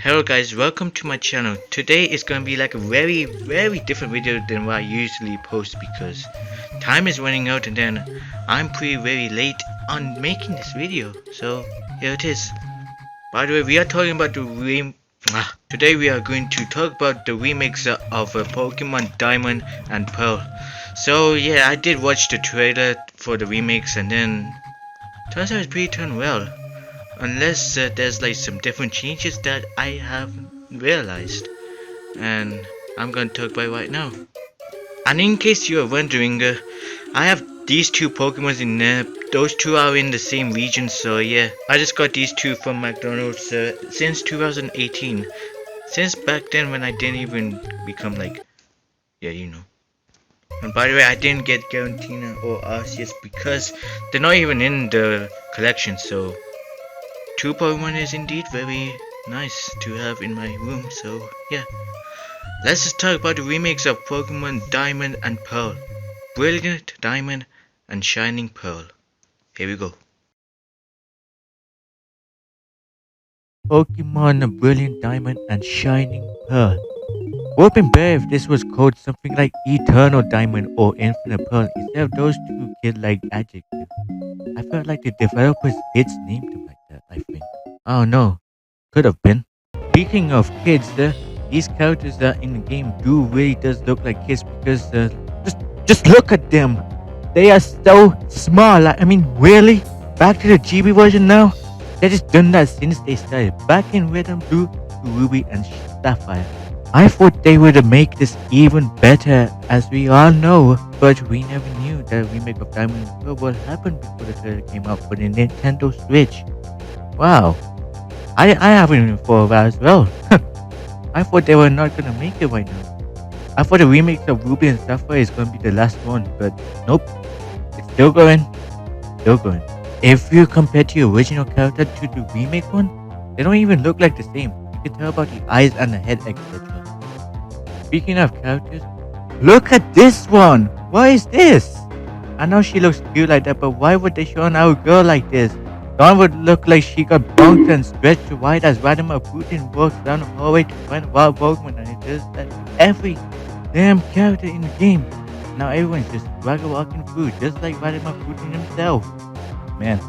Hello guys, welcome to my channel. Today is gonna be like a very different video than what I usually post because time is running out and then I'm very late on making this video. So here it is. By the way, we are talking about today we are going to talk about the remakes of Pokemon Diamond and Pearl. So yeah, I did watch the trailer for the remakes and then turns out it's pretty turned well. Unless there's like some different changes that I haven't realized, and I'm gonna talk about it right now. And in case you are wondering, I have these two Pokemons in there. Those two are in the same region, so yeah, I just got these two from McDonald's since 2018. Since back then when I didn't even become like, yeah, you know. And by the way, I didn't get Garantina or Arceus because they're not even in the collection, so two Pokemon is indeed very nice to have in my room, so yeah. Let's just talk about the remakes of Pokemon Diamond and Pearl. Brilliant Diamond and Shining Pearl. Here we go. Pokemon Brilliant Diamond and Shining Pearl. Would have been better if this was called something like Eternal Diamond or Infinite Pearl instead of those two kid-like adjectives. I felt like the developers kids named them like that, I think. Oh no, could have been. Speaking of kids, these characters that in the game do really does look like kids because just look at them. They are so small. Like, I mean, really? Back to the GB version now? They just done that since they started. Back in Red and Blue, Ruby and Sapphire. I thought they would make this even better, as we all know, but we never knew that a remake of Diamond and Pearl would happen before the trailer came out for the Nintendo Switch. Wow. I haven't even thought of that as well. I thought they were not gonna make it right now. I thought the remake of Ruby and Sapphire is gonna be the last one, but nope. It's still going. Still going. If you compare the original character to the remake one, they don't even look like the same. You can tell about the eyes and the head, etc. Speaking of characters, look at this one! What is this? I know she looks cute like that, but why would they show an old girl like this? Dawn would look like she got bonked and stretched wide as Vladimir Putin walks down the hallway to find wild Pokemon, and it does that to every damn character in the game. Now everyone's just swagger walking through, just like Vladimir Putin himself. Man,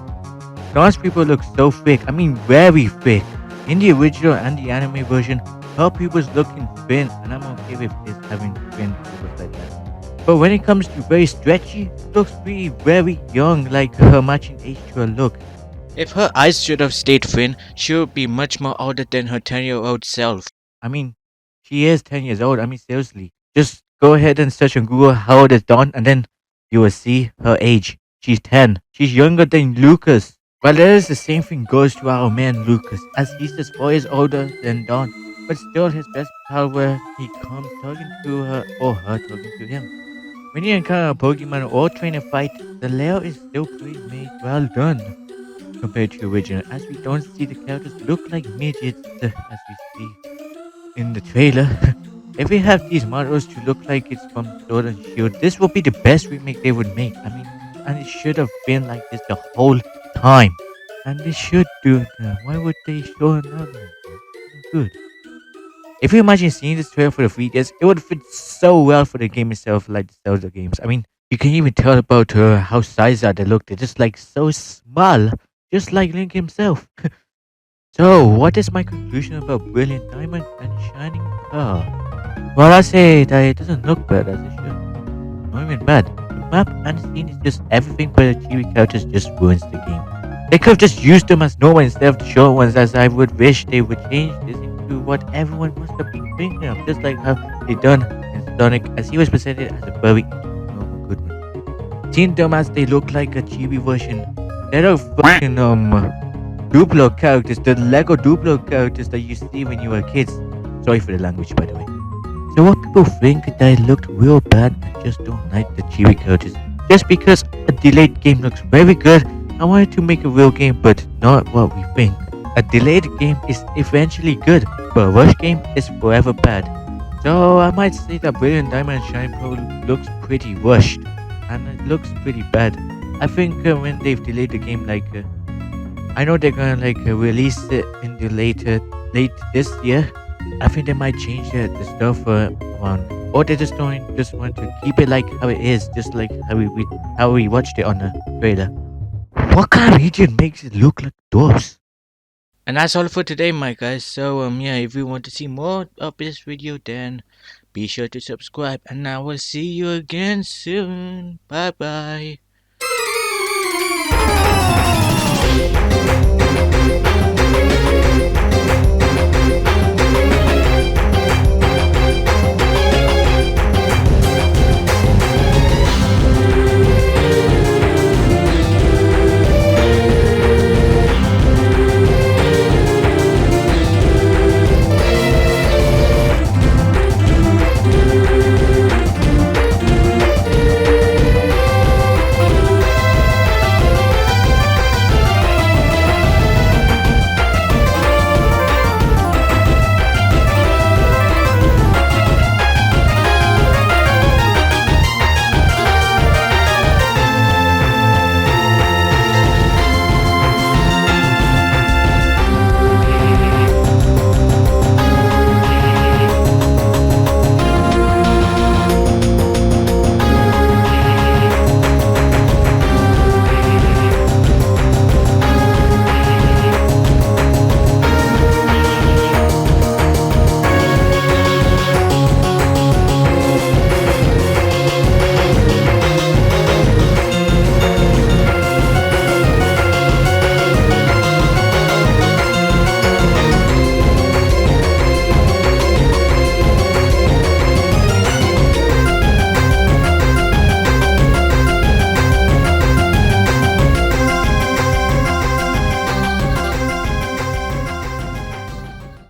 Dawn's people look so fake. I mean, very fake. In the original and the anime version, her pupils looking thin, and I'm okay with this having thin pupils like that. But when it comes to very stretchy, it looks really very young, like her matching age to her look. If her eyes should have stayed thin, she would be much more older than her 10-year-old self. I mean, she is 10 years old. I mean, seriously. Just go ahead and search on Google how old is Dawn, and then you will see her age. She's 10. She's younger than Lucas. Well, that is the same thing goes to our man Lucas, as he's just 4 years older than Dawn. But still, his best pal where he comes talking to her or her talking to him. When you encounter a Pokemon or train a fight, the layout is still pretty made well done compared to the original, as we don't see the characters look like midgets as we see in the trailer. If we have these models to look like it's from Sword and Shield, this will be the best remake they would make. I mean, and it should have been like this the whole time. And they should do that. Why would they show another one? Good. If you imagine seeing this trailer for the 3DS, it would fit so well for the game itself, like the Zelda games. I mean, you can even tell about how Sizer they look. They're just like so small, just like Link himself. So, what is my conclusion about Brilliant Diamond and Shining Pearl? Well, I say that it doesn't look bad as it should. Not even bad. The map and the scene is just everything, but the TV characters just ruins the game. They could have just used them as normal instead of the short ones, as I would wish they would change this into what everyone must have been thinking of, just like how they done in Sonic, as he was presented as a very normal good one. Seeing them as they look like a chibi version, they're not fucking Duplo characters, the Lego Duplo characters that you see when you were kids. Sorry for the language, by the way. So what people think that it looked real bad and just don't like the chibi characters. Just because a delayed game looks very good, I wanted to make a real game, but not what we think. A delayed game is eventually good, but a rush game is forever bad. So I might say that Brilliant Diamond and Shining Pearl looks pretty rushed, and it looks pretty bad. I think when they've delayed the game, I know they're gonna release it in the later late this year, I think they might change the stuff around, or they just want to keep it like how it is, just like how we watched it on the trailer. What kind of region makes it look like dwarfs? And that's all for today, my guys. So yeah, if you want to see more of this video, then be sure to subscribe, and I will see you again soon. Bye bye.